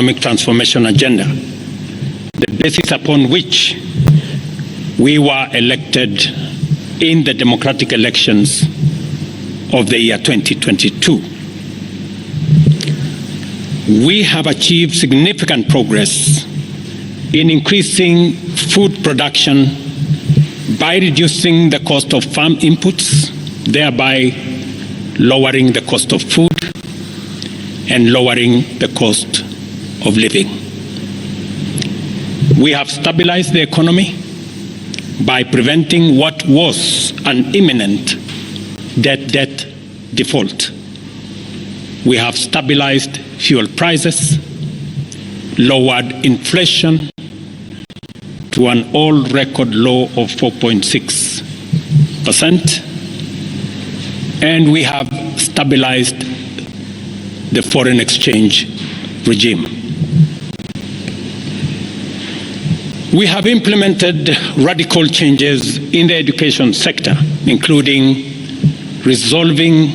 economic transformation agenda, the basis upon which we were elected in the democratic elections of the year 2022. We have achieved significant progress in increasing food production by reducing the cost of farm inputs, thereby lowering the cost of food and lowering the cost of living. We have stabilized the economy by preventing what was an imminent debt default. We have stabilized fuel prices, lowered inflation to an all-record low of 4.6%, and we have stabilized the foreign exchange regime. We have implemented radical changes in the education sector, including resolving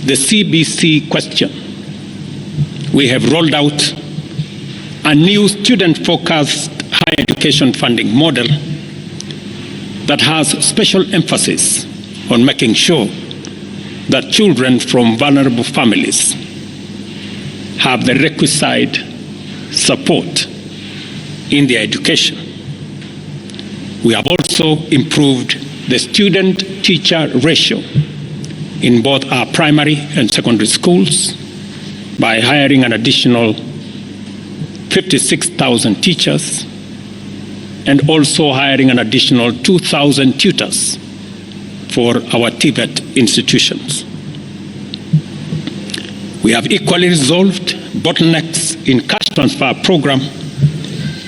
the CBC question. We have rolled out a new student-focused higher education funding model that has special emphasis on making sure that children from vulnerable families have the requisite support in their education. We have also improved the student-teacher ratio in both our primary and secondary schools by hiring an additional 56,000 teachers and also hiring an additional 2,000 tutors for our TVET institutions. We have equally resolved bottlenecks in cash transfer program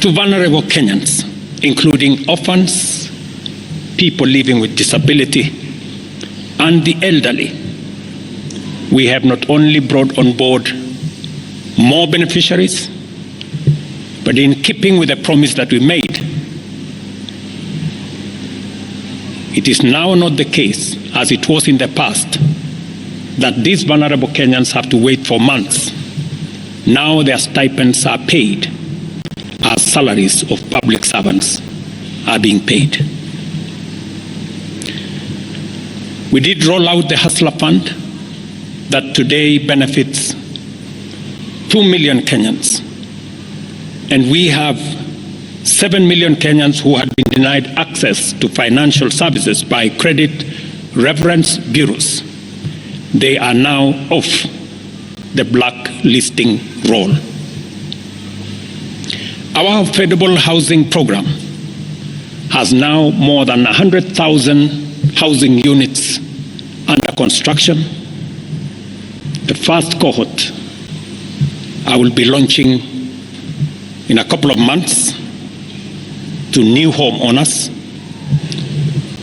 to vulnerable Kenyans, including orphans, people living with disability, and the elderly. We have not only brought on board more beneficiaries, but in keeping with the promise that we made, it is now not the case, as it was in the past, that these vulnerable Kenyans have to wait for months. Now their stipends are paid as salaries of public servants are being paid. We did roll out the Hustler Fund that today benefits 2 million Kenyans. And we have 7 million Kenyans who had been denied access to financial services by credit reference bureaus. They are now off the blacklisting roll. Our affordable housing program has now more than 100,000 housing units under construction. The first cohort I will be launching in a couple of months to new homeowners.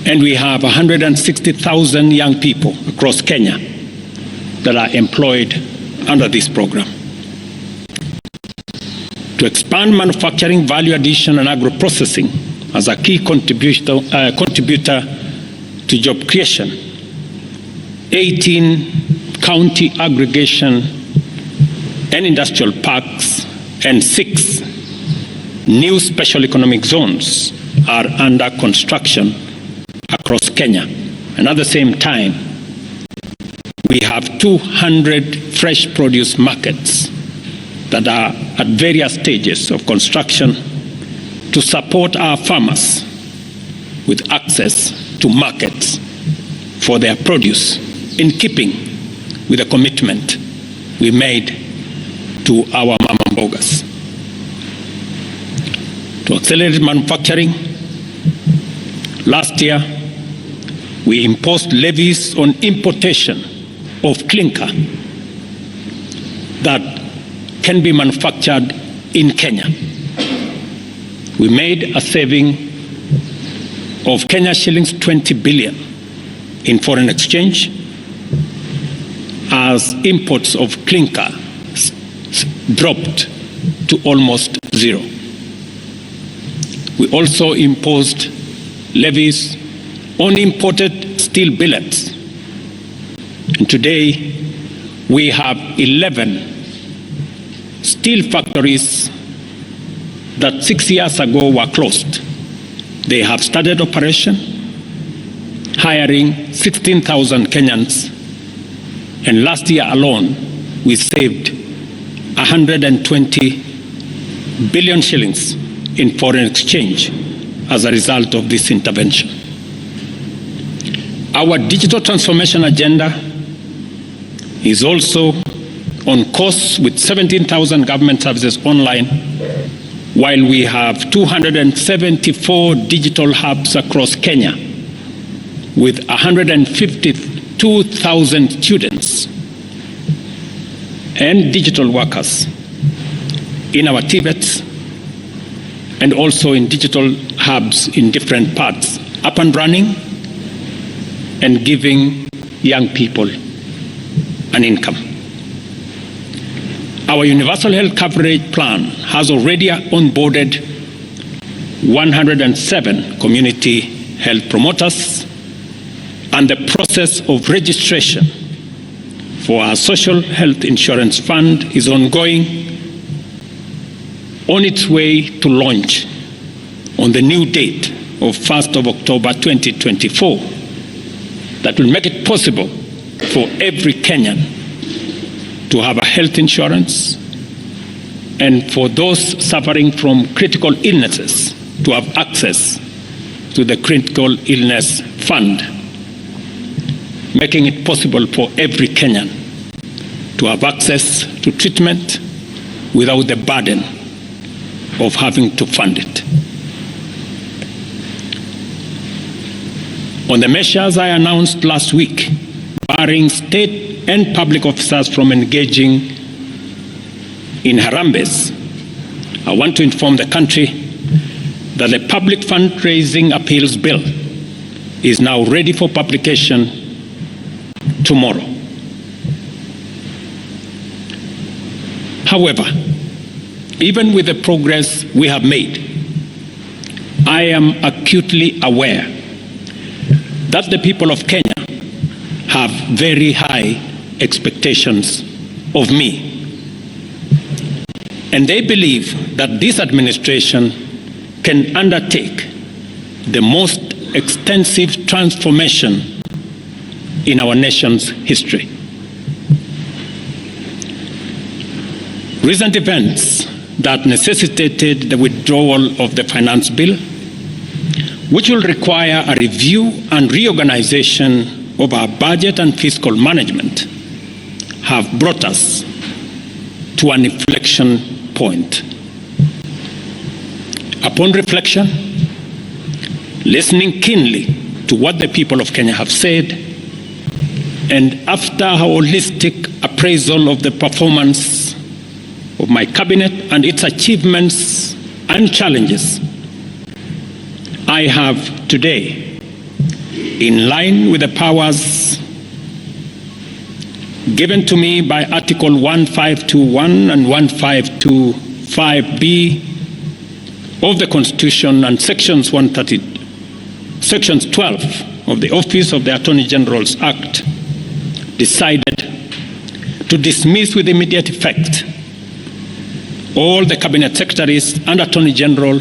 And we have 160,000 young people across Kenya that are employed under this program. To expand manufacturing, value addition, and agro-processing as a key contributor to job creation, 18 county aggregation and industrial parks and 6 new special economic zones are under construction across Kenya. And at the same time, we have 200 fresh produce markets that are at various stages of construction to support our farmers with access to markets for their produce, in keeping with the commitment we made to our mama mbogas. To accelerate manufacturing, last year we imposed levies on importation of clinker that can be manufactured in Kenya. We made a saving of Kenya shillings 20 billion in foreign exchange as imports of clinker dropped to almost zero. We also imposed levies on imported steel billets. And today we have 11 steel steel factories that 6 years ago were closed. They have started operation, hiring 16,000 Kenyans, and last year alone we saved 120 billion shillings in foreign exchange as a result of this intervention. Our digital transformation agenda is also on course with 17,000 government services online, while we have 274 digital hubs across Kenya with 152,000 students and digital workers in our TVETs and also in digital hubs in different parts, up and running and giving young people an income. Our universal health coverage plan has already onboarded 107 community health promoters, and the process of registration for our social health insurance fund is ongoing, on its way to launch on the new date of 1st of October 2024 that will make it possible for every Kenyan to have a health insurance, and for those suffering from critical illnesses to have access to the critical illness fund, making it possible for every Kenyan to have access to treatment without the burden of having to fund it. On the measures I announced last week, barring state and public officers from engaging in harambes, I want to inform the country that the public fundraising appeals bill is now ready for publication tomorrow. However, even with the progress we have made, I am acutely aware that the people of Kenya have very high expectations of me. And they believe that this administration can undertake the most extensive transformation in our nation's history. Recent events that necessitated the withdrawal of the finance bill, which will require a review and reorganization of our budget and fiscal management, have brought us to an inflection point. Upon reflection, listening keenly to what the people of Kenya have said, and after a holistic appraisal of the performance of my cabinet and its achievements and challenges, I have today, in line with the powers given to me by Article 1521 and 1525B of the Constitution and Sections 12 of the Office of the Attorney General's Act, decided to dismiss with immediate effect all the Cabinet Secretaries and Attorney General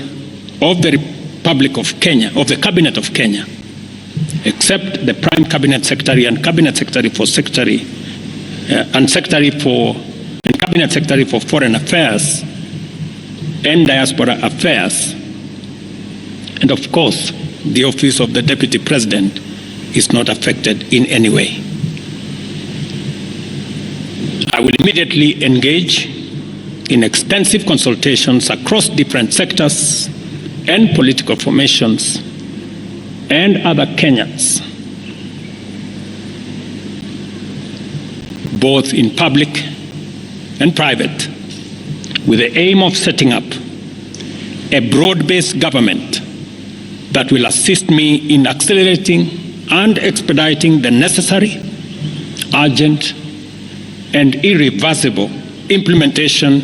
of the Republic of Kenya, of the Cabinet of Kenya, except the Prime Cabinet Secretary and Cabinet Secretary for Cabinet Secretary for Foreign Affairs and Diaspora Affairs. And of course, the Office of the Deputy President is not affected in any way. I will immediately engage in extensive consultations across different sectors and political formations and other Kenyans, both in public and private, with the aim of setting up a broad-based government that will assist me in accelerating and expediting the necessary, urgent, and irreversible implementation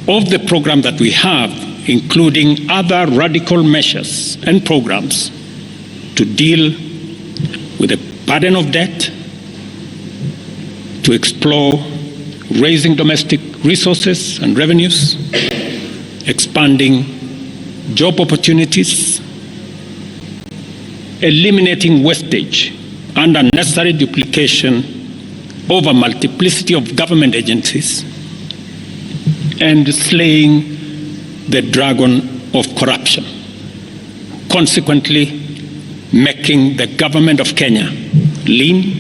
of the program that we have, including other radical measures and programs to deal with the burden of debt, to explore raising domestic resources and revenues, expanding job opportunities, eliminating wastage and unnecessary duplication of a multiplicity of government agencies, and slaying the dragon of corruption, consequently making the government of Kenya lean,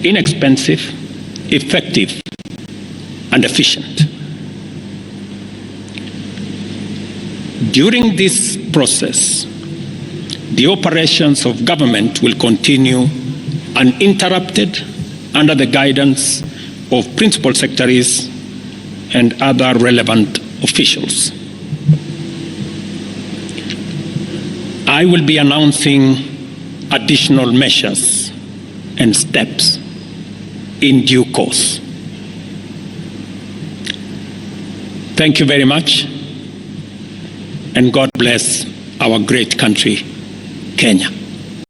inexpensive, effective, and efficient. During this process, the operations of government will continue uninterrupted under the guidance of principal secretaries and other relevant officials. I will be announcing additional measures and steps in due course. Thank you very much, and God bless our great country, Kenya.